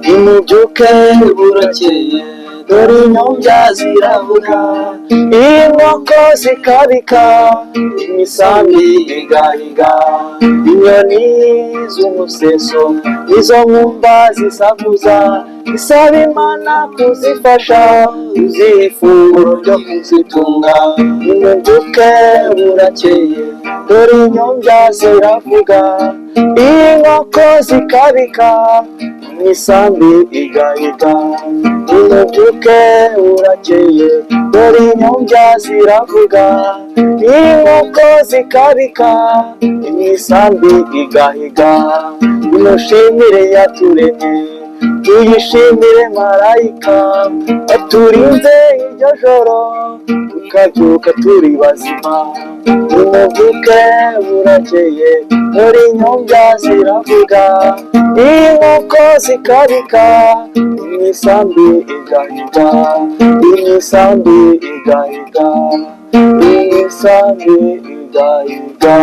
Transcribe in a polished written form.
Nimubyuke burakeye dore inyombya ziravuga, inkoko zikabika, imisambi igahiga, inyoni z'umuseso izo nkumba zisakuza, isaba Imana kuzifasha uziha ifunguro ryo kuzitunga. Nimubyuke burakeye dore inyombya ziravuga, inkoko zikabika, imisambi igahiga. Nimubyuke burakeye dore inyombya ziravuga, inkoko zikabika, imisambi igahiga. Nimushimire yaturemye, tuyishimire marayika waturinze iryo joro tukabyuka turi bazima. Nimubyuke burakeye dore inyombya ziravuga, inkoko zikabika, imisambi igahiga, imisambi igahiga, imisambi igahiga.